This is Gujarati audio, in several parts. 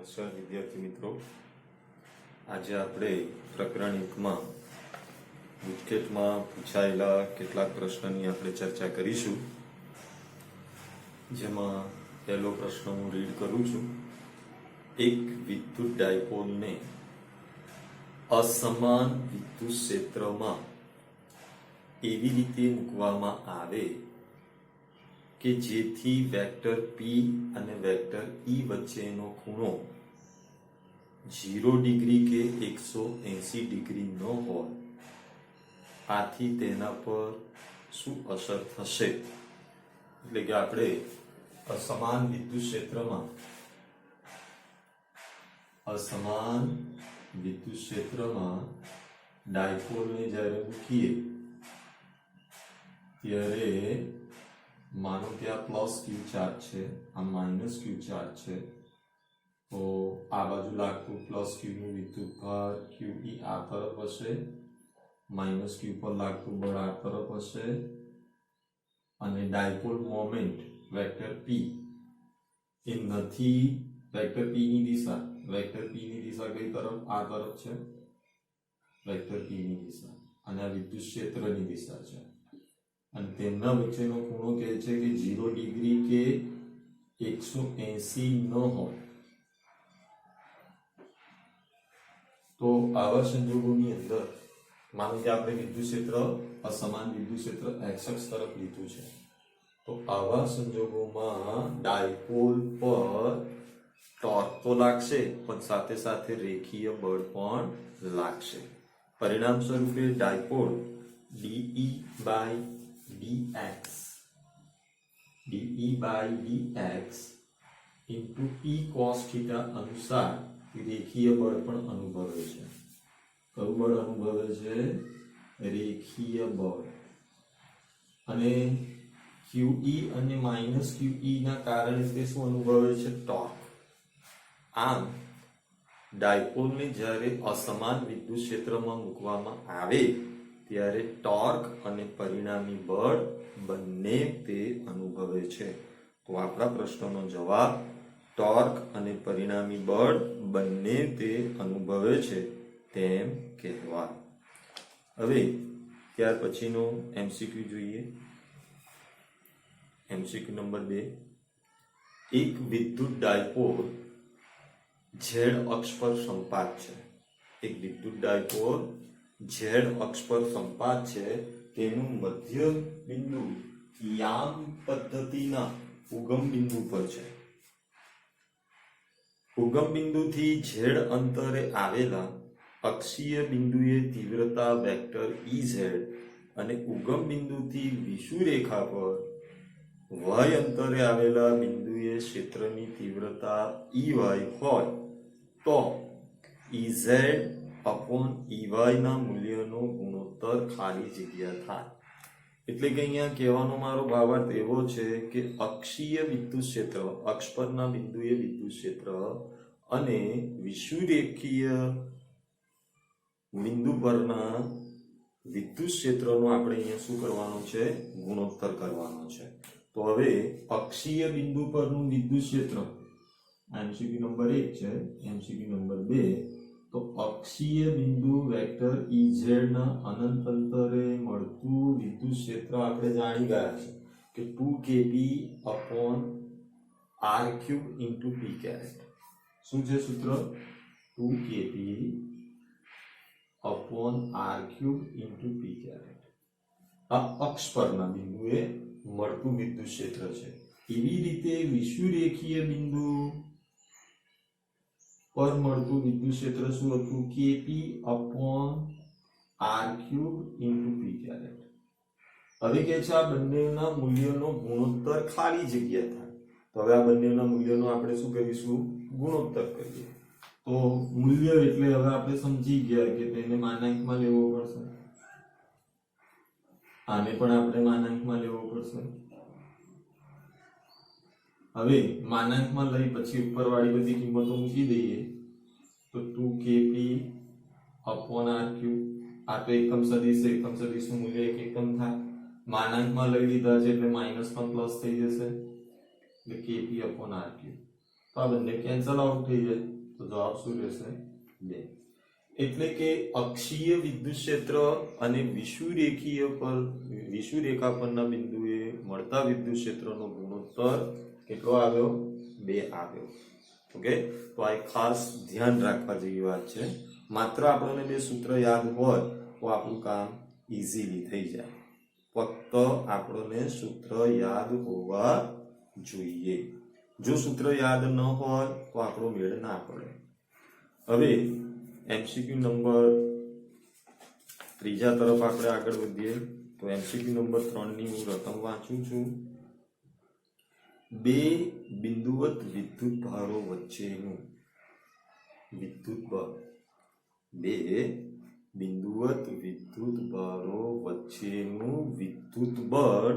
નમસ્કાર વિદ્યાર્થી મિત્રો, આજે આપણે પ્રકરણ 1 માં ગુજકેટમાં પૂછાયેલા કેટલાક પ્રશ્નની આપણે ચર્ચા કરીશું. જેમાં પહેલો પ્રશ્ન હું રીડ કરું છું. એક વિદ્યુત ડાયપોલને અસમાન વિદ્યુત ક્ષેત્રમાં એવી રીતે મૂકવામાં આવે કે જેથી વેક્ટર P અને વેક્ટર E વચ્ચેનો ખૂણો 0 ડિગ્રી કે 180 ડિગ્રી ન હોય. આથી તેના પર શું અસર થશે? એટલે કે આપણે અસમાન વિદ્યુત ક્ષેત્રમાં ડાયપોલને જ્યારે મૂકીએ ત્યારે માનો કે આ પ્લસ ક્યુ ચાર્જ છે, આ માઇનસ ક્યુ ચાર્જ છે, તો આ બાજુ લાગતું પ્લસ ક્યુ નું વિદ્યુત ભાર QE આ તરફ હશે, માઇનસ ક્યુ પર લાગતું બળ આ તરફ હશે, અને ડાયપોલ મોમેન્ટ વેક્ટર P એ નથી. વેક્ટર P ની દિશા કઈ તરફ? આ તરફ છે વેક્ટર P ની દિશા, અને આ વિદ્યુત ક્ષેત્રની દિશા છે. અને તેમના વચ્ચેનો ખૂણો કહે છે કે 0 ડિગ્રી કે 180 ન હોય. તો આવા સંજોગોની અંદર માનો કે આપણે વિદ્યુત ક્ષેત્ર અસમાન વિદ્યુત ક્ષેત્ર x અક્ષ તરફ લીધું છે, તો આવા સંજોગોમાં ડાયપોલ પર ટોર્ક તો લાગશે, પણ સાથે સાથે રેખીય બળ પણ લાગશે. પરિણામ સ્વરૂપે dipole DE by dx into E cos theta અનુસાર રેખીય બળ પણ અનુભવે છે. કયું બળ અનુભવે છે? રેખીય બળ. અને QE અને માઇનસ QE ના કારણે તે શું અનુભવે છે? ટોર્ક. આમ ડાયપોલને જ્યારે અસમાન વિદ્યુત ક્ષેત્રમાં મૂકવામાં આવે ત્યારે ટોર્ક અને પરિણામી બળ બંને તે અનુભવે છે. તો આપણા પ્રશ્નનો જવાબ ટોર્ક અને પરિણામી બળ બંને તે અનુભવે છે તેમ કહેવા. હવે ત્યાર પછીનો MCQ જોઈએ. MCQ number 2. એક વિદ્યુત ડાયપોલ z અક્ષ પર સંપાત છે. એક વિદ્યુત ડાયપોલ z અક્ષ પર સંપાત છે. તેનું મધ્ય બિંદુ યામ પદ્ધતિના ઉગમ બિંદુ પર છે. ઉગમ બિંદુથી z અંતરે આવેલા અક્ષીય બિંદુએ તીવ્રતા વેક્ટર Ez અને ઉગમ બિંદુથી વિષુરેખા પર y અંતરે આવેલા બિંદુએ ક્ષેત્રની તીવ્રતા Ey હોય તો Ez upon Ey ના મૂલ્યનો ગુણોત્તર ખાલી જગ્યા થાય. એટલે કે અહીંયા કહેવાનો મારો ભાવાર્થ એવો છે કે અક્ષીય વિદ્યુત ક્ષેત્ર, અક્ષ પરના બિંદુએ વિદ્યુત ક્ષેત્ર અને વિષુરેખીય બિંદુ પરના વિદ્યુત ક્ષેત્રનો આપણે અહીંયા શું કરવાનું છે? ગુણોત્તર કરવાનો છે. તો હવે અક્ષીય બિંદુ પરનું વિદ્યુત ક્ષેત્ર MCQ નંબર 1 છે. MCQ નંબર 2, તો અક્ષીય બિંદુ વેક્ટર Ez ના અનંત અંતરે મળતું વિદ્યુત ક્ષેત્ર આપણે જાણી ગયા છે કે 2kb upon r3 into p caret. શું છે સૂત્ર? 2kb upon r3 into p caret. આ અક્ષ પરના બિંદુએ મળતું વિદ્યુત ક્ષેત્ર છે. એવી રીતે વિષુરેખીય બિંદુ પર મળતું વિદ્યુત ક્ષેત્ર શું હતું? kp upon r3 into p caret. હવે કે છે આ બંનેના મૂલ્યનો ગુણોત્તર ખાલી જગ્યા થાય. તો હવે આ બંનેના મૂલ્યનો આપણે શું કરીશું? ગુણોત્તર કરીએ. તો મૂલ્ય એટલે હવે આપણે સમજી ગયા કે તેને માનાંકમાં લેવો પડશે. આને પણ આપણે માનાંકમાં લેવો પડશે. હવે માનાંકમાં લઈ પછી ઉપરવાળી બધી કિંમતો મૂકી દઈએ તો 2kp upon r3. આ તો એકમ સદિશ છે, એકમ સદિશનું મૂલ્ય એક એકમ થાય. માનાંકમાં લઈ લીધા છે એટલે માઇનસ પણ પ્લસ થઈ જશે, એટલે kp upon r3. તો આ બંને કેન્સલ આઉટ થઈ જાય, તો જવાબ શું રહેશે? 2. એટલે કે અક્ષીય વિદ્યુત ક્ષેત્ર અને વિષુરેખા પરના બિંદુએ મળતા વિદ્યુત ક્ષેત્રનો ગુણોત્તર કેટલો આવ્યો? 2 આવ્યો. ઓકે, તો આ ખાસ ધ્યાન રાખવા જેવી વાત છે. માત્ર આપણને બે સૂત્ર યાદ હોય તો આપણું કામ ઈઝીલી થઈ જાય. ફક્ત આપણને સૂત્ર યાદ હોવા જોઈએ. જો સૂત્ર યાદ ન હોય તો આપણો મેળ ના પડે. હવે એમસીક્યુ નંબર 3 તરફ આપણે આગળ વધીએ. તો એમસીક્યુ નંબર 3 ની હું રકમ વાંચું છું. 2 બિંદુવત વિદ્યુત ભારો વચ્ચેનું વિદ્યુત બળ, 2 બિંદુવત વિદ્યુત ભારો વચ્ચેનું વિદ્યુત બળ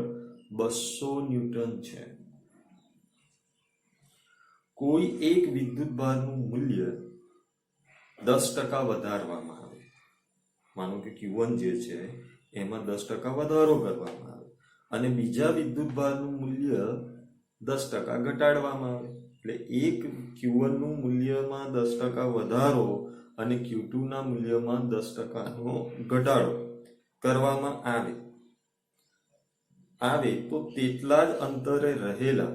200 ન્યૂટન છે. કોઈ એક વિદ્યુત ભારનું મૂલ્ય 10% વધારવામાં આવે. માનો કે Q1 જે છે એમાં 10% વધારો કરવામાં આવે અને બીજા વિદ્યુત ભારનું મૂલ્ય 10% ઘટાડવામાં આવે. એટલે એક Q1 નું મૂલ્યમાં 10% વધારો અને Q2 ના મૂલ્યમાં 10% નો ઘટાડો કરવામાં આવે તો તેટલા જ અંતરે રહેલા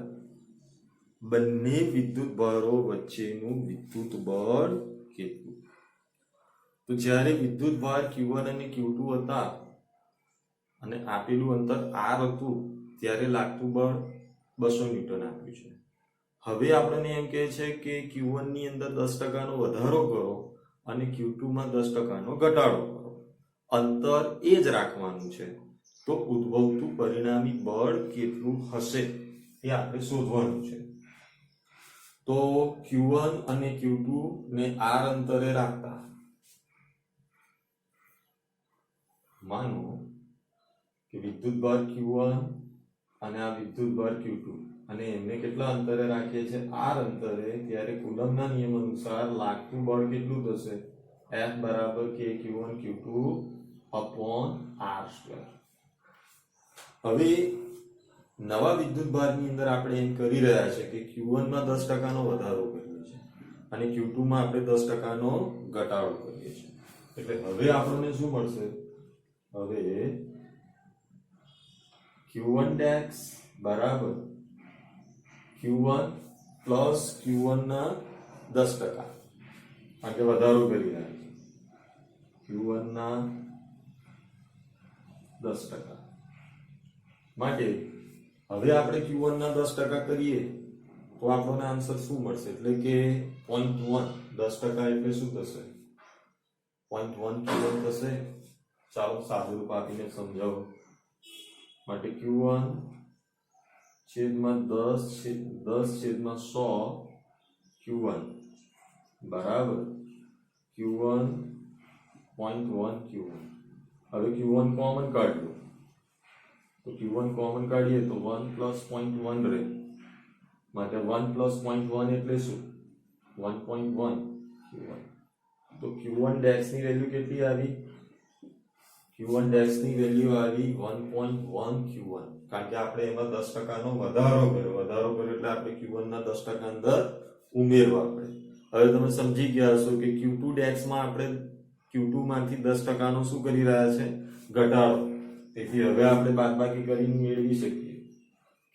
બંને વિદ્યુત ભારો વચ્ચેનું વિદ્યુત બળ કેટલું? તો જ્યારે વિદ્યુત ભાર Q1 અને Q2 હતા અને આપેલું અંતર R હતું ત્યારે લાગતું બળ 200 ન્યૂટન આપ્યું છે. હવે આપણને એમ કહે છે કે Q1 ની અંદર 10% નો વધારો કરો અને Q2 માં 10% નો ઘટાડો કરો. અંતર એ જ રાખવાનું છે. તો ઉદ્ભવતું પરિણામી બળ કેટલું હશે એ આપણે શોધવાનું છે. તો Q1 અને Q2 ને R અંતરે રાખતા માનો કે વિદ્યુત ભાર Q1 અને આ વિદ્યુત ભાર Q2 અને એમને કેટલા અંતરે રાખીએ છે? R અંતરે. ત્યારે કુલમ્બના નિયમ અનુસાર લાગતું બળ કેટલું થશે? F બરાબર K Q1 Q2 upon R². હવે નવા વિદ્યુત ભારની અંદર આપણે એમ કરી રહ્યા છે કે Q1 માં 10% નો વધારો કરીએ છીએ અને Q2 માં આપણે 10% નો ઘટાડો કરીએ છીએ. એટલે હવે આપણને શું મળશે? હવે Q1 dash બરાબર Q1 પ્લસ Q1 ના 10%, કારણ કે વધારો કરી રહ્યા છે. Q1 ના 10% માટે હવે આપણે Q1 ના 10% કરીએ તો આપણને આન્સર શું મળશે? એટલે કે 0.1 10% એટલે શું થશે? 0.1 Q1 થશે. ચાલો સાદું રૂપ આપીને સમજાવો. માટે Q1 છેદમાં 10/100 Q1 બરાબર Q1 0.1 Q1. હવે Q1 કોમન કાઢ્યો તો Q1 કોમન કાઢીએ તો 1 પ્લસ 0.1 રહે. માટે 1 પ્લસ 0.1 એટલે શું? 1.1 Q1. તો Q1 ડેશ ની વેલ્યુ કેટલી આવી? Q1 ડેશ ની વેલ્યુ આવી 1.1 Q1, કારણ કે આપણે એમાં 10% નો વધારો કર્યો એટલે આપણે Q1 ના 10% અંદર ઉમેરવા પડે. હવે તમે સમજી ગયા હશો કે Q2 ડેશ માં આપણે Q2 માંથી 10% નો શું કરી રહ્યા છે? ઘટાડો. તેથી હવે આપણે બાદબાકી કરીને મેળવી શકીએ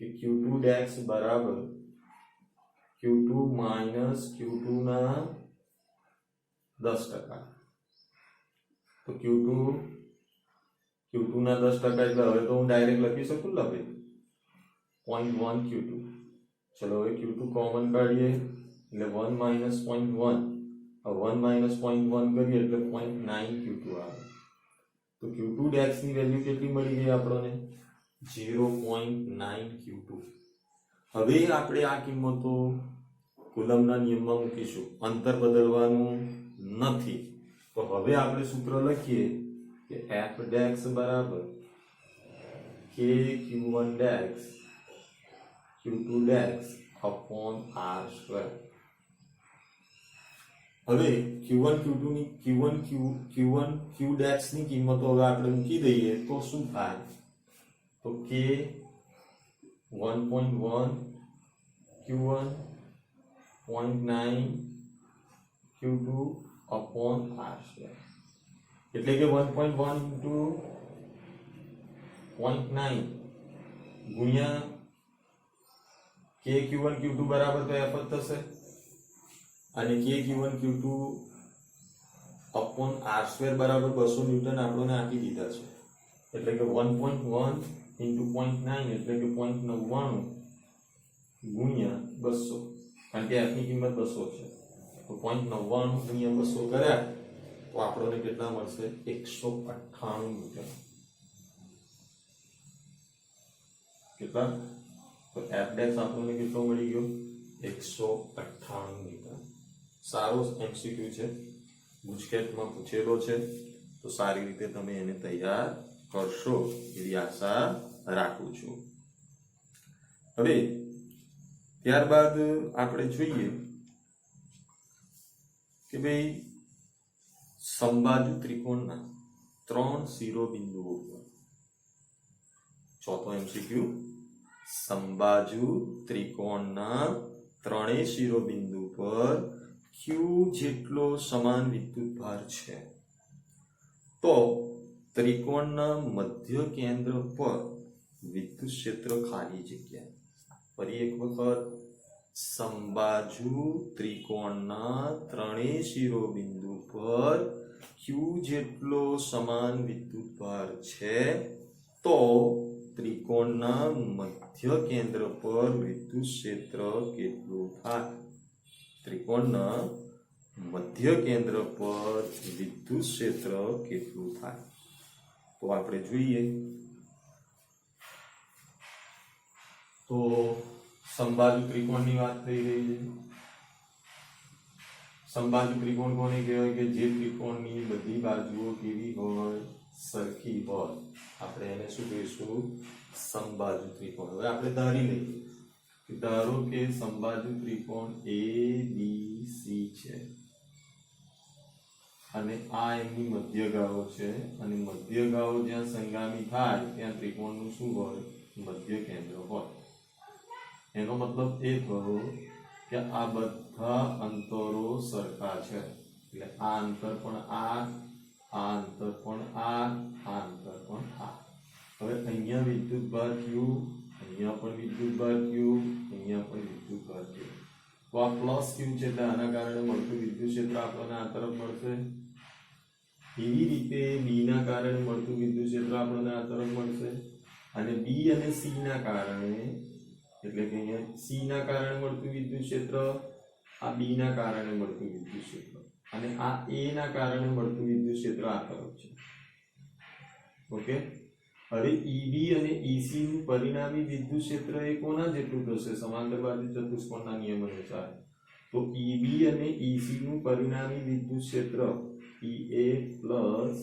કે Q2 ડેશ બરાબર Q2 માઈનસ Q2 ના 10%. તો Q2 ના 10% એટલે હવે તો હું ડાયરેક્ટ લખી શકું ને ભાઈ 0.1 Q2. ચલો હવે Q2 કોમન કાઢીએ એટલે 1 માઈનસ 0.1. હવે 1 માઈનસ 0.1 કરીએ એટલે 0.9 Q2 આવે. તો Q2 ડેશ ની વેલ્યુ કેટલી મળી ગઈ આપણને? 0.9 Q2. હવે આપણે આ કિંમતો કુલમ્બના નિયમમાં મૂકીશું. અંતર બદલવાનું નથી. તો હવે આપણે સૂત્ર લખીએ કે F ડેશ બરાબર K Q1 dash Q2 dash upon R². હવે Q1 Q2 ની Q1 Q ડેશ ની કિંમતો હવે આપણે મૂકી દઈએ તો શું થાય? તો K 1.1 Q1 0.9 Q2 upon R². એટલે કે 1.1 into 0.9 ગુણ્યા KQ1 Q2 બરાબર તો F જ થશે અને KQ1 Q2 upon R² બરાબર 200 ન્યૂટન આપણને આપી દીધા છે એટલે કે 1.1 into 0.9 એટલે કે 0.99 ગુણ્યા 200 કારણ કે F ની કિંમત 200 છે તો 0.99 ગુણ્યા 200 કર્યા તો આપણને કેટલા મળશે 198 ન્યૂટન કેટલા તો F ડેશ આપણને કેટલો મળી ગયો 198 ન્યૂટન સારો એમસીક્યુ છે ગુજકેટમાં પૂછેલો છે તો સારી રીતે તમે એને તૈયાર કરશો એવી આશા રાખું છું હવે ત્યારબાદ આપણે જોઈએ કે ભાઈ સમબાજુ ત્રિકોણના 3 શિરોબિંદુઓ પર ચોથો એમસીક્યુ સમબાજુ ત્રિકોણના 3 શિરોબિંદુ પર Q જેટલો સમાન વિદ્યુતભાર છે તો ત્રિકોણના મધ્ય કેન્દ્ર પર વિદ્યુત ક્ષેત્ર ખાલી જગ્યા ફરી એક વખત સમબાજુ ત્રિકોણના 3 શિરોબિંદુ પર Q જેટલો સમાન વિદ્યુતભાર છે તો ત્રિકોણના મધ્ય કેન્દ્ર પર વિદ્યુત ક્ષેત્ર કેટલું થાય ત્રિકોણના મધ્ય કેન્દ્ર પર વિદ્યુત ક્ષેત્ર કેટલું થાય તો આપણે જોઈએ તો સમબાજુ ત્રિકોણની વાત થઈ રહી છે સમબાજુ ત્રિકોણ કોને કહેવાય કે જે ત્રિકોણની બધી બાજુઓ કેવી હોય સરખી હોય આપણે એને શું કહીશું સમબાજુ ત્રિકોણ હવે આપણે ધારી લઈએ ધારો કે સમબાજુ ત્રિકોણ ABC છે અને આ એમની મધ્યગાઓ છે અને મધ્યગાઓ જ્યાં સંગામી થાય ત્યાં ત્રિકોણનું શું હોય મધ્ય કેન્દ્ર હોય એનો મતલબ એ થયો કે આ બધા અંતરો સરખા છે એટલે આ અંતર પણ આ અંતર પણ આ અંતર પણ આ હવે અહીંયા વિદ્યુતભાર Q અહીંયા પણ વિદ્યુતભાર Q અહીંયા પણ વિદ્યુતભાર Q તો આ પ્લસ Q છે એટલે આના કારણે મળતું વિદ્યુત ક્ષેત્ર આપણને આ તરફ મળશે એવી રીતે B ના કારણે મળતું વિદ્યુત ક્ષેત્ર આપણને આ તરફ મળશે અને B અને C ના કારણે એટલે કે અહીંયા C ના કારણે મળતું વિદ્યુત ક્ષેત્ર આ B ના કારણે મળતું વિદ્યુત ક્ષેત્ર અને આ A ના કારણે મળતું વિદ્યુત ક્ષેત્ર આ તરફ છે ઓકે હવે EB અને EC નું પરિણામી વિદ્યુત ક્ષેત્ર એ કોના જેટલું થશે સમાંતર બાજુ ચતુષ્કોણના નિયમ અનુસાર તો EB અને EC નું પરિણામી વિદ્યુત ક્ષેત્ર EA plus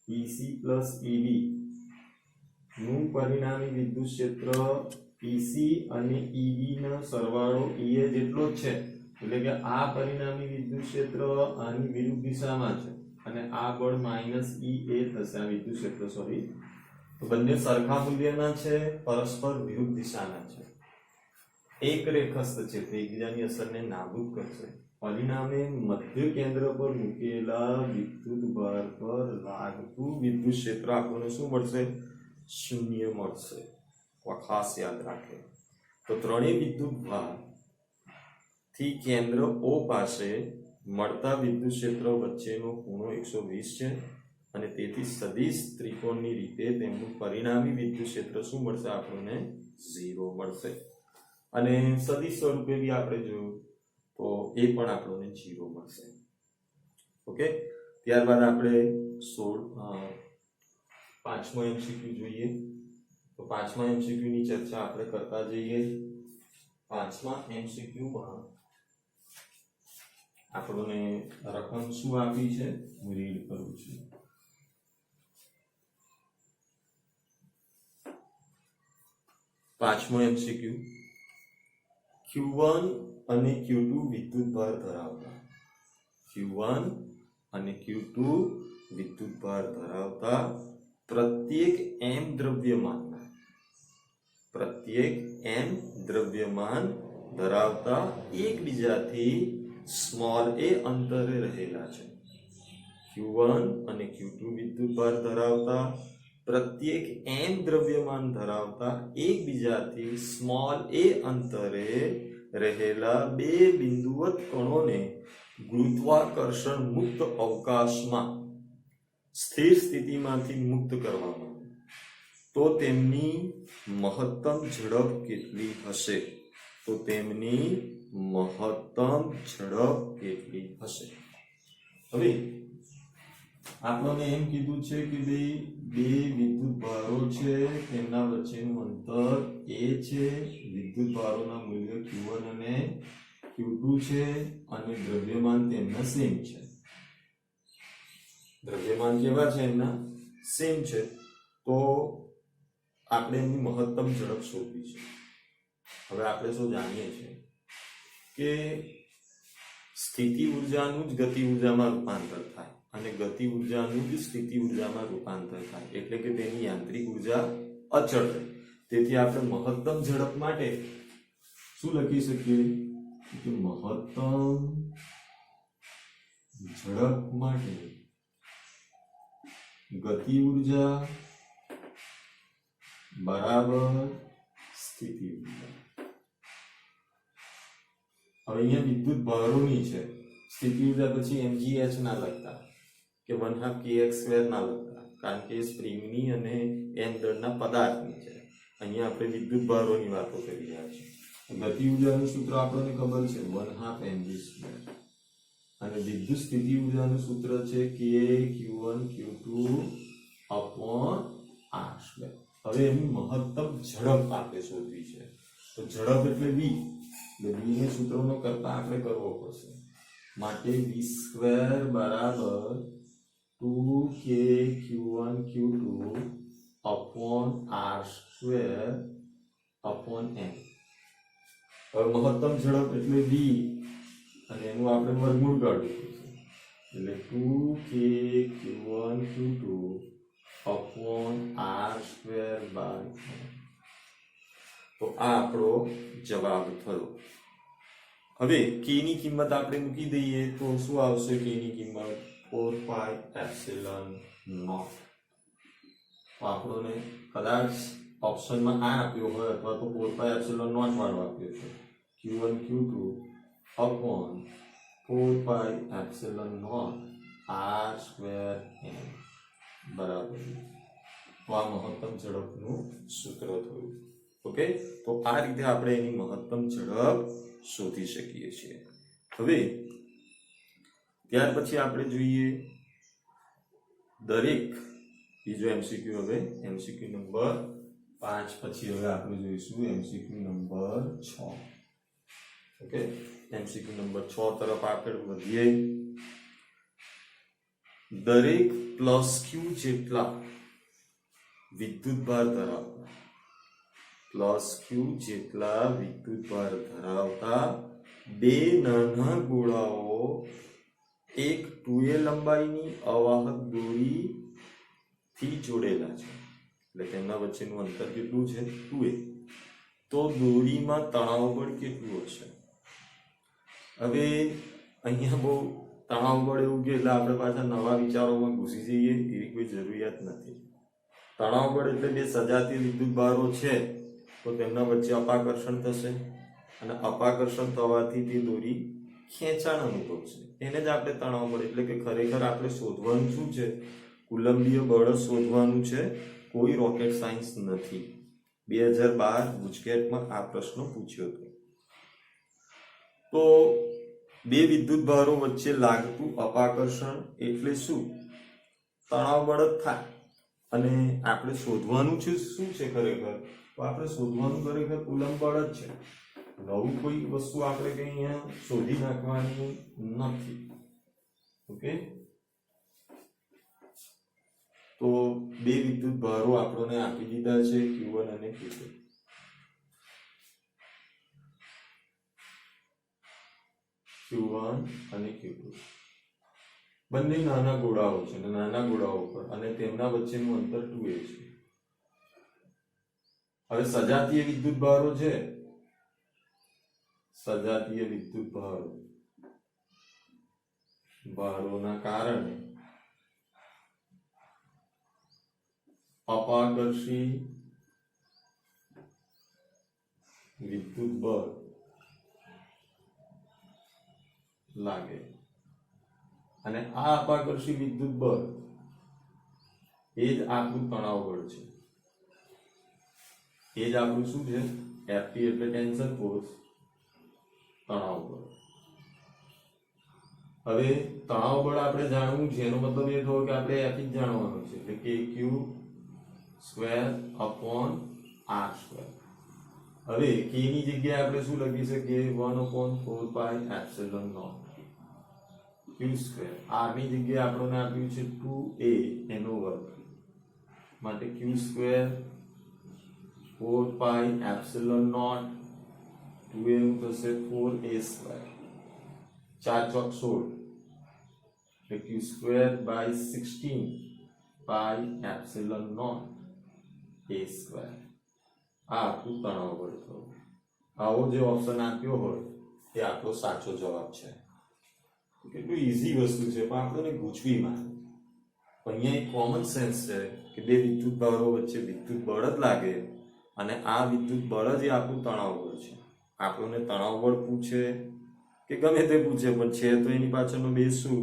EC plus EB નું પરિણામી વિદ્યુત ક્ષેત્ર EC અને EB નો સરવાળો EA જેટલો જ છે એટલે કે આ પરિણામી વિદ્યુત ક્ષેત્ર આની વિરુદ્ધ દિશામાં છે અને આ બળ માઈનસ EA થશે આ વિદ્યુત ક્ષેત્ર સોરી તો બંને સરખા મૂલ્યના છે પરસ્પર વિરુદ્ધ દિશાના છે એક રેખસ્થ છે તે એકબીજાની અસરને નાબૂદ કરશે પરિણામે મધ્ય કેન્દ્ર પર મૂકેલા વિદ્યુતભાર પર લાગતું વિદ્યુત ક્ષેત્ર આપણને શું મળશે શૂન્ય મળશે ખાસ યાદ રાખે તો ત્રણેય વિદ્યુતભાર થી કેન્દ્ર O પાસે મળતા વિદ્યુત ક્ષેત્ર વચ્ચેનો ખૂણો 120 છે અને તેથી સદિશ ત્રિકોણની રીતે તેમનું પરિણામી વિદ્યુત ક્ષેત્ર શું મળશે આપણને 0 મળશે અને સદિશ સ્વરૂપે બી આપણે જોયું તો એ પણ આપણને 0 મળશે ઓકે ત્યારબાદ આપણે 5મો એમસીક્યુ જોઈએ તો 5મા એમસીક્યુ ની ચર્ચા આપણે કરતા જઈએ 5મા એમસીક્યુ માં આપણને રકમ શું આપી છે હું રીડ કરું છું 5મો એમસીક્યુ Q1 અને Q2 વિદ્યુતભાર ધરાવતા Q1 અને Q2 વિદ્યુતભાર ધરાવતા પ્રત્યેક m દ્રવ્યમાન ધરાવતા એકબીજાથી સ્મોલ એ અંતરે રહેલા છે. Q1 અને Q2 વિદ્યુતભાર ધરાવતા પ્રત્યેક n દ્રવ્યમાન ધરાવતા એકબીજાથી સ્મોલ એ અંતરે રહેલા બે બિંદુવત કણોને ગુરુત્વાકર્ષણ મુક્ત અવકાશમાં સ્થિર સ્થિતિમાંથી મુક્ત કરવામાં તો તેમની મહત્તમ ઝડપ કેટલી હશે? તો તેમની મહત્તમ ઝડપ કેટલી હશે? હવે આપણને એમ કીધું છે કે બે વિદ્યુતભારો છે, તેમના વચ્ચેનું અંતર a છે, વિદ્યુતભારોના મૂલ્ય Q1 અને Q2 છે અને દ્રવ્યમાન તેમના સેમ છે. દ્રવ્યમાન કેવા છે? એમના સેમ છે. તો આપણે એમની મહત્તમ ઝડપ શોધવી છે. હવે આપણે શું જાણીએ છીએ કે સ્થિતિ ઉર્જાનું જ ગતિ ઉર્જામાં રૂપાંતર થાય અને ગતિ ઉર્જાનું જ સ્થિતિ ઉર્જામાં રૂપાંતર થાય, એટલે કે તેની યાંત્રિક ઉર્જા અચળ રહે. તેથી આપણે મહત્તમ ઝડપ માટે શું લખી શકીએ કે મહત્તમ ઝડપ માટે ગતિ ઉર્જા બરાબર સ્થિતિ ઉર્જા. હવે અહીંયા વિદ્યુત ભારોની છે, સ્થિતિ ઉર્જા પછી mgh ના લખતા કે 1/2 kx² ના લખતા, કારણ કે સ્પ્રિંગની અને n દળના પદાર્થની છે. અહીંયા આપણે વિદ્યુત ભારોની વાતો કરી રહ્યા છીએ. ગતિ ઉર્જાનું સૂત્ર આપણને ખબર છે 1/2 mg², અને વિદ્યુત સ્થિતિ ઉર્જાનું સૂત્ર છે k q1 q2 r². હવે એની મહત્તમ ઝડપ આપણે શોધવી છે. તો ઝડપ એટલે v, એટલે v ને સૂત્રનો કરતા આપણે કરવો પડશે. માટે v² બરાબર 2k q1 q2 r²/n. હવે મહત્તમ ઝડપ એટલે v અને એનું આપણે વર્ગમૂળ કાઢવું પડશે, એટલે 2k q1 q2 r²/n. તો આ આપણો જવાબ થયો. હવે k ની કિંમત આપણે મૂકી દઈએ તો શું આવશે? k ની કિંમત 4πε0. તો આપણને કદાચ ઓપ્શનમાં આ આપ્યો હોય અથવા તો 4πε0 વાળો આપ્યો છે, q1 q2 4πε0 r²n બરાબર. તો આ મહત્તમ ઝડપનું સૂત્ર થયું. ઓકે, તો આ રીતે આપણે એની મહત્તમ ઝડપ શોધી શકીએ છીએ. હવે ત્યાર પછી આપણે જોઈએ દરેક બીજો MCQ. હવે MCQ નંબર 5 પછી હવે આપણે જોઈશું MCQ number 6. Okay, MCQ number 6 તરફ આગળ વધીએ. દરેક +q જેટલા વિદ્યુતભાર ધરાવતા બે નાના ગોળાઓ એક 2a લંબાઈની અવાહક દોરીથી જોડેલા છે, એટલે તેમના વચ્ચેનું અંતર કેટલું છે? 2a. તો દોરીમાં તણાવ બળ કેટલું હશે? હવે અહીંયા બહુ તણાવ બળ એવું કે એટલે આપણે પાછા નવા વિચારોમાં ઘૂસી જઈએ એવી કોઈ જરૂરિયાત નથી. તણાવ બળ એટલે બે સજાતીય વિદ્યુતભારો છે તો તેમના વચ્ચે અપાકર્ષણ થશે અને અપાકર્ષણ થવાથી તે દોરી ખેંચાણ અનુભવશે. એને જ આપણે તણાવ બળ એટલે કે ખરેખર આપણે શોધવાનું શું છે? કુલંબીય બળ શોધવાનું છે, કોઈ રોકેટ સાયન્સ નથી. 2012 ગુજકેટમાં આ પ્રશ્ન પૂછ્યો હતો. તો બે વિદ્યુતભારો વચ્ચે લાગતું અપાકર્ષણ એટલે શું? તણાવ બળ જ થાય. અને આપણે શોધવાનું છે શું છે ખરેખર? તો આપણે શોધવાનું ખરેખર કુલંબ બળ જ છે. નવું કોઈ વસ્તુ આપણે કઈ અહીંયા શોધી નાખવાની નથી. ઓકે, તો બે વિદ્યુતભારો આપણને આપી દીધા છે Q1 અને Q2. Q1 અને Q2 બંને નાના ગોળાઓ છે અને નાના ગોળાઓ પર અને તેમના વચ્ચેનું અંતર 2a છે. હવે સજાતીય વિદ્યુતભારો છે સજાતીય વિદ્યુત ભારોના કારણે અપાકર્ષી વિદ્યુત બળ લાગે અને આ અપાકર્ષી વિદ્યુત બળ એ જ આપણું તણાવ બળ છે, એ જ આપણું શું છે, Ft એટલે ટેન્શન ફોર્સ, તણાવ બળ. હવે તણાવ બળ આપણે જાણવું છે એનો મતલબ એ થયો કે આપણે F જ જાણવાનું છે એટલે કે Q square upon R square. હવે K ની જગ્યાએ આપણે શું લખી શકીએ 1/4 pi epsilon naught Q square. R ની જગ્યાએ આપણને આપ્યું છે 2a એનો વર્ગ માટે Q square 4 pi epsilon naught 2a નું થશે 4a સ્ક્વેર, 4 ચોક 16 એટલે Q square by 16 pi epsilon naught a square. આ આપણું તણાવ બળ થયું. આવો જે ઓપ્શન આપ્યો હોય એ આપણો સાચો જવાબ છે. કેટલું ઈઝી વસ્તુ છે પણ આપણને ગૂંચવીમાં. અહીંયા એક કોમન સેન્સ છે કે બે વિદ્યુત ભારો વચ્ચે વિદ્યુત બળ જ લાગે અને આ વિદ્યુત બળ જ આપણું તણાવ બળ છે. આપણને તણાવ બળ પૂછે કે ગમે તે પૂછે પણ છે તો એની પાછળનો બેઝ શું?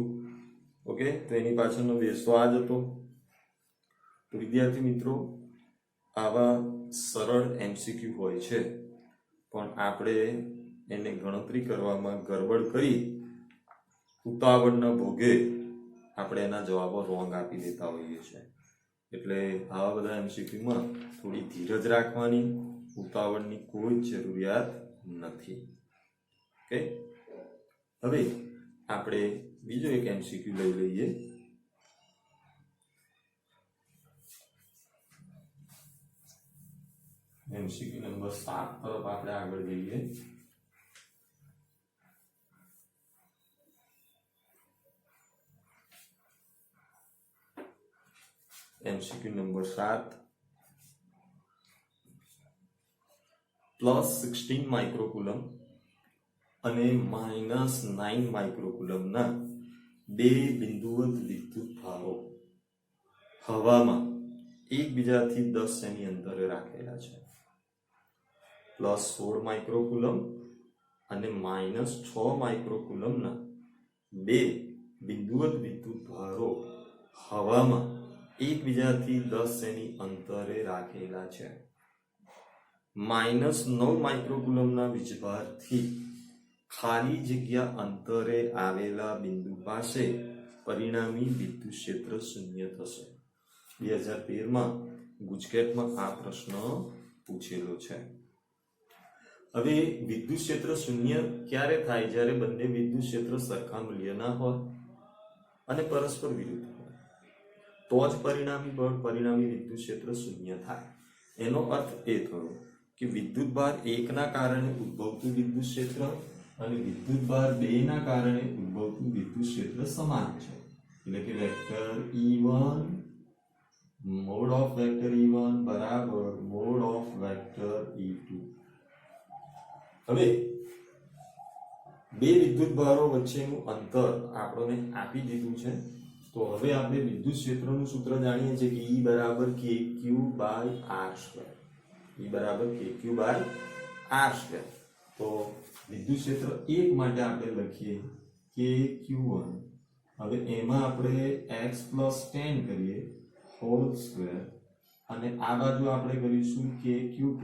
ઓકે, તો એની પાછળનો બેઝ તો આ જ હતો. તો વિદ્યાર્થી મિત્રો, આવા સરળ એમસીક્યુ હોય છે પણ આપણે એને ગણતરી કરવામાં ગડબડ કરી ઉતાવળના ભોગે આપણે એના જવાબો રોંગ આપી દેતા હોઈએ છીએ. એટલે આવા બધા એમસીક્યુમાં થોડી ધીરજ રાખવાની, ઉતાવળની કોઈ જરૂરિયાત નથી. ઓકે, હવે આપણે બીજો એક એમસીક્યુ લઈ લઈએ. એમસીક્યુ નંબર 7 તરફ આપણે આગળ જઈએ. એમસીક્યુ નંબર 7 +16 માઇક્રોકુલમ અને -9 માઇક્રોકુલમના બે બિંદુવત વિદ્યુત ભારો હવામાં એકબીજાથી 10 સેમી અંતરે રાખેલા છે. +16 માઇક્રોકુલમ અને -6 માઇક્રોકુલમના બે બિંદુવત વિદ્યુત ભારો હવામાં એકબીજાથી 10 સેમી અંતરે રાખેલા છે. -9 માઇક્રોકુલમના વીજભારથી ખાલી જગ્યા અંતરે આવેલા બિંદુ પાસે પરિણામી વિદ્યુત ક્ષેત્ર શૂન્ય થશે. 2013માં ગુજકેટમાં આ પ્રશ્ન પૂછેલો છે. હવે વિદ્યુત ક્ષેત્ર શૂન્ય ક્યારે થાય? જ્યારે બંને વિદ્યુત ક્ષેત્ર સરખા મૂલ્યના હોય અને પરસ્પર વિરુદ્ધ હોય, તો જ પરિણામી બળ, પરિણામી વિદ્યુત ક્ષેત્ર શૂન્ય થાય. એનો અર્થ એ થયો કે વિદ્યુત ભાર 1 ના કારણે ઉદ્ભવતું વિદ્યુત ક્ષેત્ર અને વિદ્યુત ભાર 2 ના કારણે ઉદ્ભવતું વિદ્યુત ક્ષેત્ર સમાન છે. એટલે કે vector E1 mode of vector E1 બરાબર મોડ ઓફ વેક્ટર E2. હવે બે વિદ્યુત ભારો વચ્ચેનું અંતર આપણને આપી દીધું છે. તો હવે આપણે વિદ્યુત ક્ષેત્રનું સૂત્ર જાણીએ છીએ કે E બરાબર kq/r². E બરાબર kq/r². તો વિદ્યુત ક્ષેત્ર 1 માટે આપણે લખીએ kq1. હવે એમાં આપણે x + tan કરીએ હોલ સ્ક્વેર અને આ બાજુ આપણે કરીશું kq2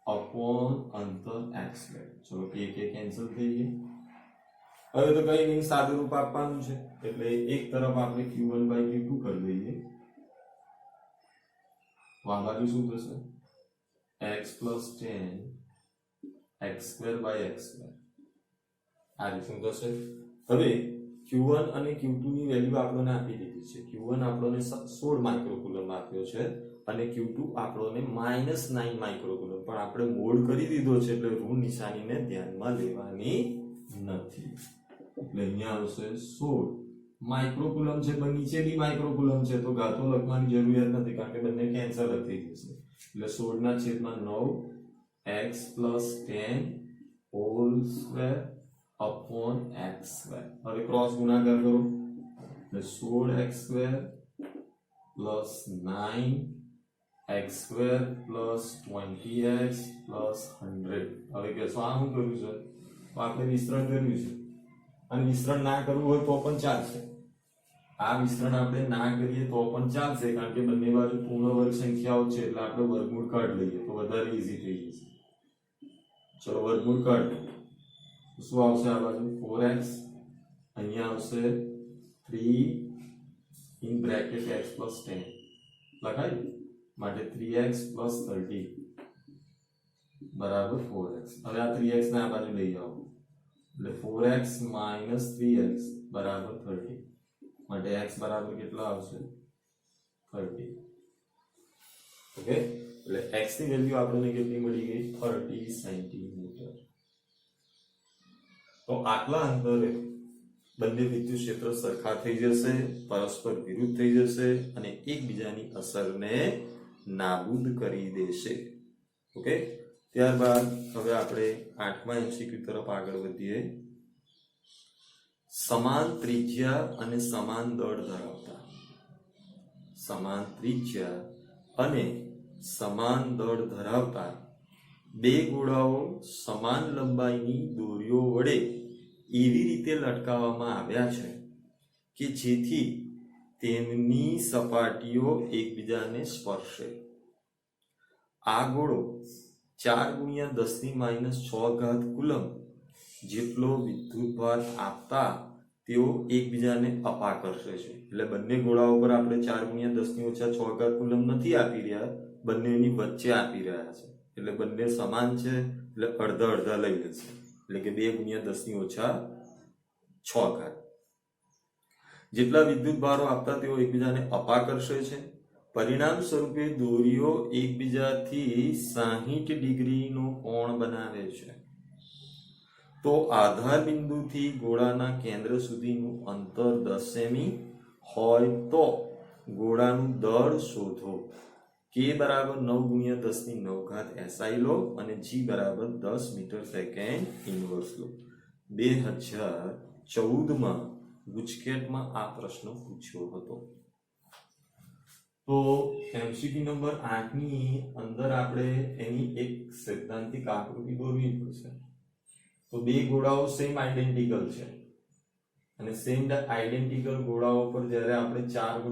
અપોન અંતર x². ચલો k કેન્સલ થઈ ગઈ. હવે તો કઈ નહીં, સાદું રૂપ આપવાનું છે એટલે એક તરફ આપણે q1/q2 કરી દઈએ. તો આ બાજુ શું થશે? x + tan x²/x². આ રીતનું થશે. હવે q1 અને q2 ની વેલ્યુ આપણને આપી દીધી છે. q1 આપણને 16 માઇક્રોકુલમ આપ્યો છે અને q2 આપણને -9 માઇક્રોકુલમ, પણ આપણે મોડ કરી દીધો છે એટલે ઋણ નિશાનીને ધ્યાનમાં લેવાની નથી. એટલે અહીંયા આવશે 16 માઇક્રોકુલમ છે પણ નીચે બી માઇક્રોકુલમ છે તો ગાતો લખવાની જરૂરિયાત નથી કારણ કે બંને કેન્સલ થઈ જશે. એટલે 16/9 x + tan whole square upon x square. હવે ક્રોસ ગુણાકાર કરો એટલે 16x square plus 9x square plus 20x plus 100. હવે કહેશો આ શું કર્યું છે? તો આપણે વિસ્તરણ કર્યું છે, અને વિસ્તરણ ના કરવું હોય તો પણ ચાલશે. આ વિસ્તરણ આપણે ના કરીએ તો પણ ચાલશે, કારણ કે બંને બાજુ પૂર્ણ વર્ગ સંખ્યાઓ છે એટલે આપણે વર્ગમૂળ કાઢી લઈએ તો વધારે ઈઝી થઈ જશે. ચલો વર્ગમૂળ કાઢો. શું આવશે આ બાજુ? 4x, અહીંયા આવશે 3 ઇન બ્રેકેટ x પ્લસ 10 લખાય, માટે 3x પ્લસ 30 બરાબર 4x. હવે આ 3x ને આ બાજુ લઈ જાઓ એટલે 4x માઇનસ 3x બરાબર 30, માટે x બરાબર કેટલો આવશે? 30. ઓકે, એટલે x ની વેલ્યુ આપણને કેટલી મળી ગઈ? 30 સેન્ટીમીટર. તો આટલા અંતરે બંને વિદ્યુત ક્ષેત્ર સરખા થઈ જશે, પરસ્પર વિરુદ્ધ થઈ જશે અને એકબીજાની અસરને નાબૂદ કરી દેશે. ઓકે, ત્યારબાદ હવે આપણે 8મા MCQ તરફ આગળ વધીએ. સમાન ત્રિજ્યા અને સમાન દળ ધરાવતા, સમાન ત્રિજ્યા અને સમાન દળ ધરાવતા બે ગોળાઓ સમાન લંબાઈની દોરીઓ વડે એવી રીતે લટકાવવામાં આવ્યા છે કે જેથી તેમની સપાટીઓ એકબીજાને સ્પર્શે. આ ગોળો 4 × 10⁻⁶ કુલમ જેટલો વિદ્યુતભાર આપતા તેઓ એકબીજાને અપાકર્ષે છે. એટલે બંને ગોળાઓ પર આપણે 4 × 10⁻⁶ કુલમ નથી આપી રહ્યા, બંનેની વચ્ચે આપી રહ્યા છે. એટલે બંને સમાન છે એટલે અડધા અડધા લઈ લેશે, એટલે કે 2 × 10⁻⁶ જેટલા વિદ્યુત ભારો આપતા તેઓ એકબીજાને અપાકર્ષે છે. પરિણામ સ્વરૂપે દોરીઓ એકબીજાથી 60 ડિગ્રીનો કોણ બનાવે છે. તો આધાર બિંદુથી ગોળાના કેન્દ્ર સુધીનું અંતર 10 સેમી હોય તો ગોળાનું દળ શોધો. k બરાબર 9 × 10⁹ SI લો અને g બરાબર 10 મીટર સેકન્ડ ઇન્વર્સ લો. 2014માં ગુજકેટમાં આ પ્રશ્ન પૂછ્યો હતો. તો MCQ નંબર 8 ની અંદર આપણે એની એક સૈદ્ધાંતિક આકૃતિ દોરવી પડશે. તો બે ગોળાઓ સેમ આઇડેન્ટિકલ છે અને સેમ આઇડેન્ટિકલ ગોળાઓ પર જ્યારે આપણે 4 ×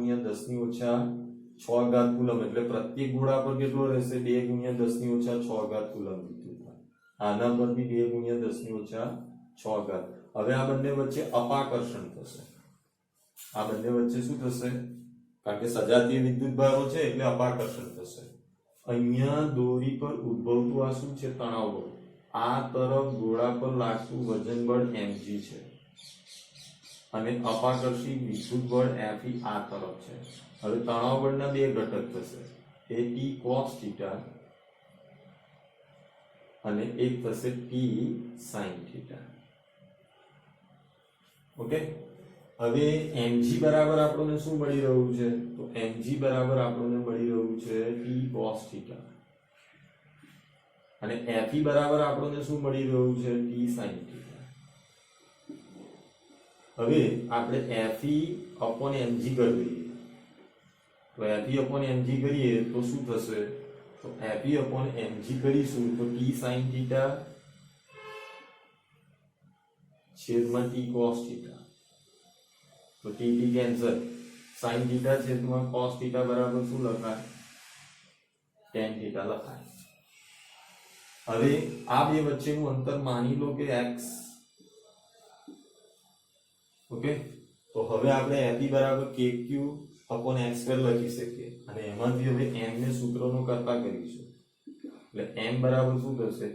10⁻⁶ કુલમ, એટલે પ્રત્યેક ગોળા પર કેટલો રહેશે? 2 × 10⁻⁶ કુલમ વિદ્યુતભાર. આના પર બી 2 × 10⁻⁶. હવે આ બંને વચ્ચે અપાકર્ષણ થશે. આ બંને વચ્ચે શું થશે? કારણ કે સજાતીય વિદ્યુતભારો છે એટલે અપાકર્ષણ થશે. અહીંયા દોરી પર ઉદ્ભવતું આ શું છે? તણાવ બળ. આ તરફ ગોળા પર લાગતું વજન બળ mg છે અને અપાકર્ષી વિદ્યુત બળ Fe આ તરફ છે. હવે તણાવ બળના બે ઘટક થશે, એક T cos θ અને એક થશે T sin θ. ઓકે, હવે mg બરાબર આપણને શું મળી રહ્યું છે? તો mg બરાબર આપણને મળી રહ્યું છે T cos θ અને Fe બરાબર આપણને શું મળી રહ્યું છે? T sin θ. હવે આપણે Fe/mg કરી દઈએ. તો Fe/mg કરીએ તો શું થશે? તો Fe/mg કરીશું તો T sin θ છેદમાં T cos θ. તો T કેન્સલ, sin θ છેદમાં cos θ બરાબર શું લખાય? tan θ લખાય. હવે આ બે વચ્ચેનું અંતર માની લો કે x. ઓકે, તો હવે આપણે Fe બરાબર kq/x² લખી શકીએ અને એમાંથી હવે m ને સૂત્રનો કરતા કરીશું. એટલે m બરાબર શું થશે?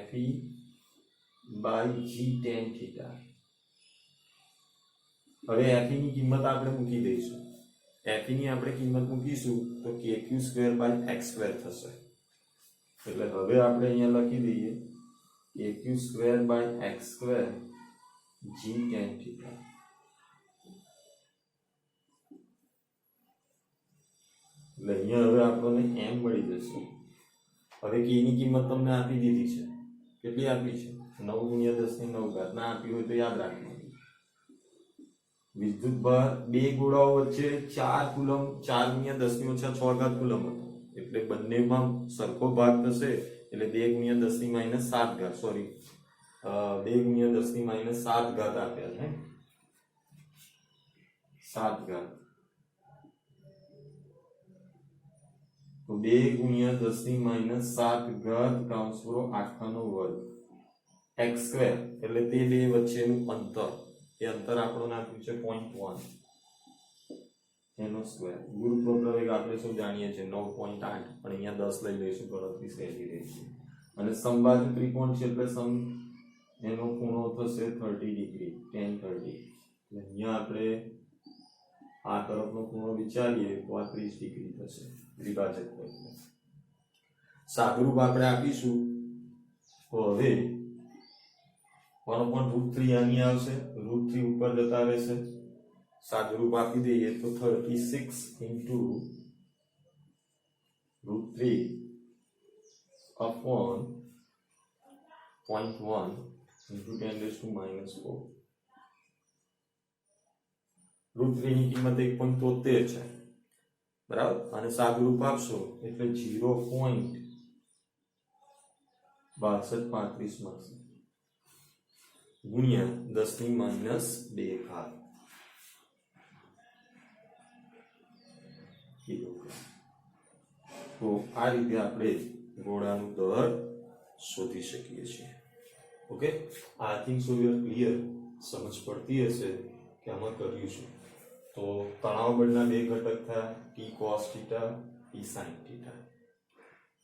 Fe/g tan θ. હવે Fe ની કિંમત આપણે મૂકી દઈશું. Fe ની આપણે કિંમત મૂકીશું તો kq²/x² થશે. એટલે હવે આપણે અહીંયા લખી દઈએ kq²/x² g tan θ. એટલે અહીંયા હવે આપણને m મળી જશે. હવે k ની કિંમત તમને આપી દીધી છે. કેટલી આપી છે? 9 ગુણ્યા 10 ની 9 ઘાત ના આપી હોય તો યાદ રાખવાનું. વિદ્યુત ભાર બે ગોળાઓ વચ્ચે 4 કુલમ 4 ગુણ્યા 10 ની ઓછા 6 ઘાત કુલમ હતો, એટલે બંનેમાં સરખો ભાગ થશે, એટલે 2 ગુણ્યા 10 ની માઈનસ 7 ઘાત, સોરી 2 ગુણ્યા 10 ની માઈનસ 7 ઘાત આપ્યા છે, 7 ઘાત. તો 2 ગુણ્યા 10 ની માઈનસ 7 ઘાત કાઉન્સ કરો આખાનો વર્ગ x સ્ક્વેર, એટલે તે બે વચ્ચેનું અંતર, એ અંતર આપણું નાખ્યું છે 0.1 એનો સ્ક્વેર. ગુરુત્વ પ્રવેગ આપણે શું જાણીએ છીએ 9.8, પણ અહીંયા 10 લઈ લઈશું, ગણતરી સહેલી રહેશે. અને સમબાજુ ત્રિકોણ છે એટલે એનો ખૂણો થશે 30 ડિગ્રી, tan 30. એટલે અહીંયા આપણે આ તરફનો ખૂણો વિચારીએ તો આ 30 ડિગ્રી થશે દ્વિભાજક તરીકે. સાદુરૂપ આપણે આપીશું તો હવે 1/√3 આની આવશે, √3 ઉપર જતા રહેશે. સાદુરૂપ આપી દઈએ તો 36 into √3 upon 0.1 into 10⁻⁴. √3 ની કિંમત 1.73 છે, બરાબર, અને સાદુરૂપ આપશો એટલે 0.6235 મળશે ગુણ્યા 10⁻² ઘાત કિલોગ્રામ. તો આ રીતે આપણે ગોળાનું દળ શોધી શકીએ છીએ. Okay, I think so you are clear. સમજ પડતી હશે કે આમાં કર્યું છે. તો તણાવ બળના બે ઘટક થયા, T cos θ, T sin θ.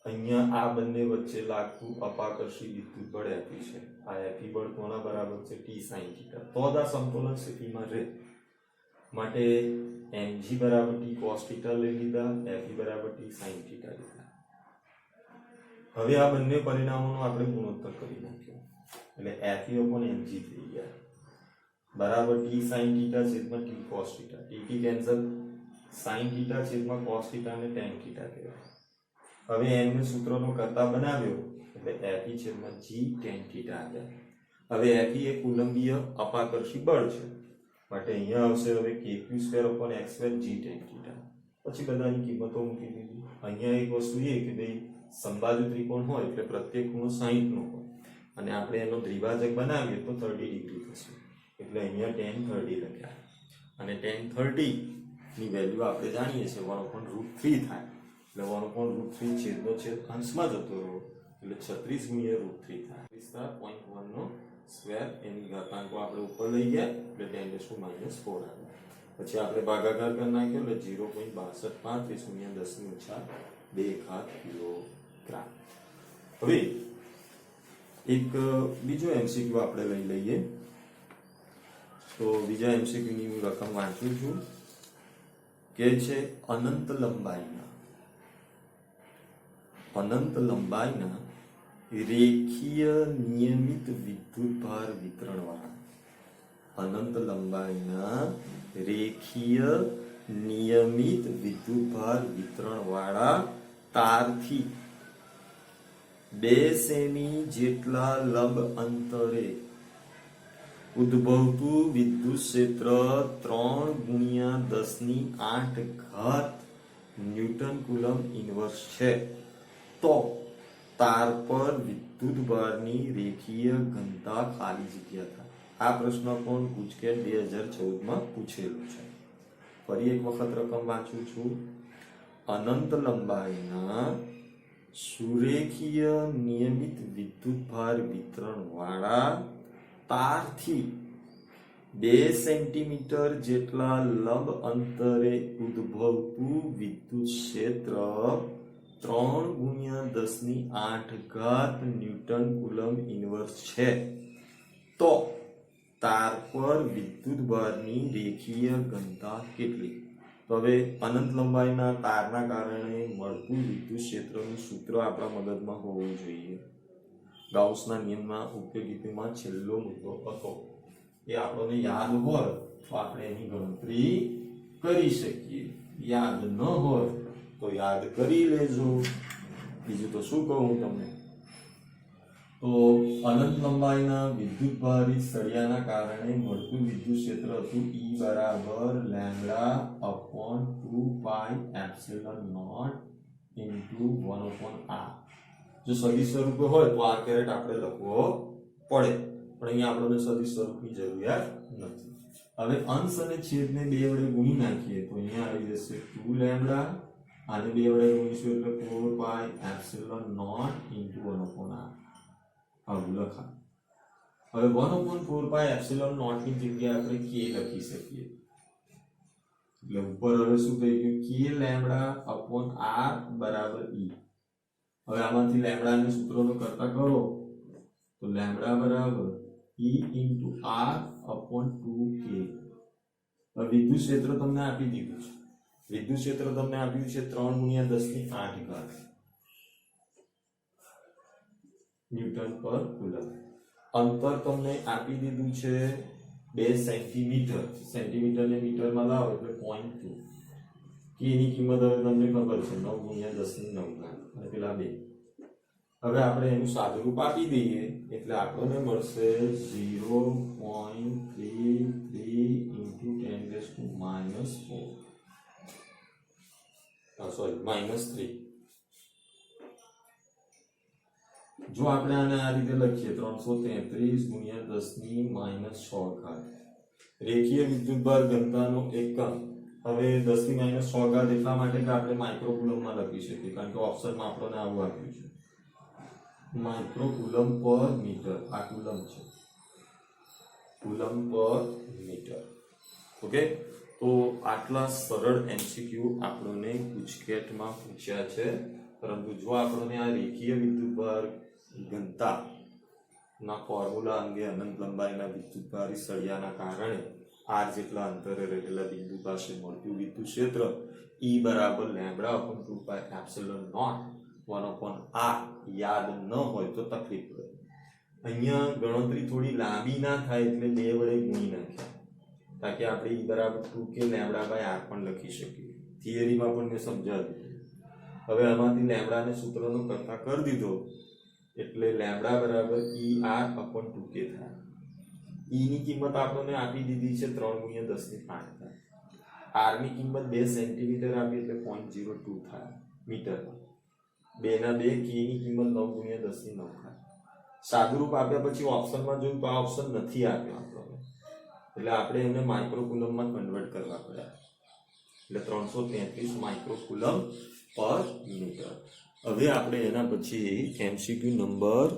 અહીંયા આ બંને વચ્ચે લાગતું અપાકર્ષી વિદ્યુત બળ આપી છે. આ એફી બળ કોના બરાબર છે? T sin θ. તો આ સમતોલન સ્થિતિમાં રહે માટે mg બરાબર T cos θ લઈ લીધા, fe બરાબર T sin θ લીધા. હવે આ બંને પરિણામોનો આપણે ગુણોત્તર કરી નાખ્યો, એટલે fe upon mg થઈ ગયા બરાબર T sin θ છેદમાં T cos θ. T cancel, sin θ છેદમાં cos θ અને tan θ કહેવાય. હવે m ને સૂત્રનો કરતા બનાવ્યો એટલે fe છેદમાં g tan θ આવ્યા. હવે fe એ કુલંબીય અપાકર્ષી બળ છે માટે અહીંયા આવશે હવે kq² x² g tan θ. પછી બધાની કિંમતો મૂકી દીધી. અહીંયા એક વસ્તુ એ કે ભાઈ સમબાજુ ત્રિકોણ હોય એટલે પ્રત્યેક ખૂણો 60 નો હોય, અને આપણે એનો દ્વિભાજક બનાવીએ તો 30 ડિગ્રી થશે, એટલે અહીંયા tan 30 લખ્યા. અને tan 30 ની વેલ્યુ આપણે જાણીએ છીએ 1/√3 થાય, એટલે 1/√3 છેદનો છેદ અંશમાં જતો રહ્યો એટલે 36 ગુણ્યા √3 થાય. 0.1 નો સ્ક્વેર, એની ઘાતાંકો આપણે ઉપર લઈ ગયા એટલે 10⁻⁴ આવ્યા. પછી આપણે ભાગાકાર કરી નાખ્યો એટલે 0.6235 ગુણ્યા 10⁻² ઘાત કિલોગ્રામ. હવે એક બીજો MCQ આપણે લઈ લઈએ. તો બીજા MCQ ની હું રકમ વાંચું છું કે છે અનંત લંબાઈના રેખીય નિયમિત વિદ્યુતભાર વિતરણ વાળા, અનંત લંબાઈના રેખીય નિયમિત વિદ્યુતભાર વિતરણ વાળા તારથી 2 સેમી જેટલા લંબ અંતરે ઉદ્ભવતું વિદ્યુત ક્ષેત્ર 3 ગુણ્યા 10⁸ ઘાત ન્યૂટન કુલમ ઇન્વર્સ છે, તો તાર પર વિદ્યુત ભારની રેખીય ઘનતા ખાલી જગ્યા થાય. આ પ્રશ્ન પણ ગુજકેટ 2014 માં પૂછેલો છે. ફરી એક વખત રકમ વાંચું છું. અનંત લંબાઈના સુરેખીય નિયમિત વિદ્યુતભાર વિતરણ વાળા તારથી 2 સેન્ટીમીટર જેટલા લંબ અંતરે ઉદ્ભવતું વિદ્યુત ક્ષેત્ર 3 ગુણ્યા 10⁸ ઘાત ન્યૂટન કુલમ ઇન્વર્સ છે, તો તાર પર વિદ્યુત ભારની રેખીય ઘનતા કેટલી? તો હવે અનંત લંબાઈના તારના કારણે મળતું વિદ્યુત ક્ષેત્રનું સૂત્ર આપણા મગજમાં હોવું જોઈએ. ગાઉસના નિયમમાં ઉપયોગિતામાં છેલ્લો મુદ્દો હતો, એ આપણને યાદ હોય તો આપણે એની ગણતરી કરી શકીએ. યાદ ન હોય તો યાદ કરી લેજો. બીજું તો શું કહું તમને. તો અનંત લંબાઈના વિદ્યુતભારિત સળિયાના કારણે મળતું વિદ્યુત ક્ષેત્ર હતું E બરાબર lambda upon 2 pi epsilon naught into 1 upon r. જો સદિશ સ્વરૂપ હોય તો r કેરેટ આપણે લખવો પડે, પણ અહીંયા આપણને સદિશ સ્વરૂપની જરૂરિયાત નથી. હવે અંશ અને છેદને 2 વડે ગુણી નાખીએ તો અહીંયા આવી જશે 2 લેમ્બડા, આને 2 વડે ગુણીશું એટલે 4 pi epsilon naught into 1 upon r. આવું લખાય. હવે 1/4 પાઈ એપ્સિલોન નોટ ની જગ્યાએ આપણે k લખી શકીએ. એટલે ઉપર હવે શું થઈ ગયું, k લેમ્બડા અપોન r બરાબર e. હવે આમાંથી લેમ્બડાના સૂત્રોનો કરતા કરો તો લેમ્બડા બરાબર e into r upon 2k. હવે વિદ્યુત ક્ષેત્ર તમને આપી દીધું છે. વિદ્યુત ક્ષેત્ર તમને આપ્યું છે 3 × 10⁸ ન્યૂટન પર કુલમ. અંતર તમને આપી દીધું છે 2 સેન્ટીમીટર. સેન્ટીમીટરને મીટરમાં લાવો એટલે 0.2. કે ની કિંમત હવે તમને ખબર છે 9 × 10⁹ અને પેલા 2. હવે આપણે એનું સાદુરૂપ આપી દઈએ એટલે આપણને મળશે 0.33 × -3. જો આપણે આને આ રીતે લખીએ 333 × 10⁻⁶. રેખીય વિદ્યુતભાર ઘનતાનો એકમ. હવે 10⁻⁶ એટલા માટે કે આપણે માઇક્રોકુલમમાં લખી શકીએ, કારણ કે ઓપ્શનમાં આપણને આવું આપ્યું છે માઇક્રોકુલમ પર મીટર. આ કુલમ છે, કુલમ પર મીટર. ઓકે, તો આટલા સરળ એમસીક્યુ આપણને ગુજકેટમાં પૂછ્યા છે. પરંતુ જો આપણને આ રેખીય વિદ્યુતભાર ઘનતા ના ફોર્મ્યુલા અંગે અનંત લંબાઈના વિદ્યુતભારી સળિયાના કારણે r જેટલા અંતરે રહેલા બિંદુ પાસે મળતું વિદ્યુત ક્ષેત્ર E બરાબર lambda upon 2 pi epsilon naught 1 upon r યાદ ન હોય તો તકલીફ પડે. અહીંયા ગણતરી થોડી લાંબી ના થાય એટલે 2 વડે ગુણી નાખ્યા, તાકે આપણે E બરાબર 2k લેમ્બડા બાય r પણ લખી શકીએ. થિયરીમાં પણ મેં સમજાવ્યું. હવે આમાંથી લેમ્બડાને સૂત્રનો કરતા કરી દીધો એટલે લેમ્બડા બરાબર ER અપોન 2k થાય. E ની કિંમત આપણને આપી દીધી છે 3 × 10⁸ થાય. r ની કિંમત 2 સેન્ટીમીટર આપી એટલે 0.02 થાય મીટરમાં. 2 ના 2 k ની કિંમત 9 × 10⁹ થાય. સાદુરૂપ આપ્યા પછી ઓપ્શનમાં જોયું તો આ ઓપ્શન નથી આપ્યો આપણને, એટલે આપણે એને માઇક્રોકુલમમાં કન્વર્ટ કરવા પડ્યા. એટલે 333 માઇક્રોકુલમ પર મીટર. હવે આપણે એના પછી એમસીક્યુ નંબર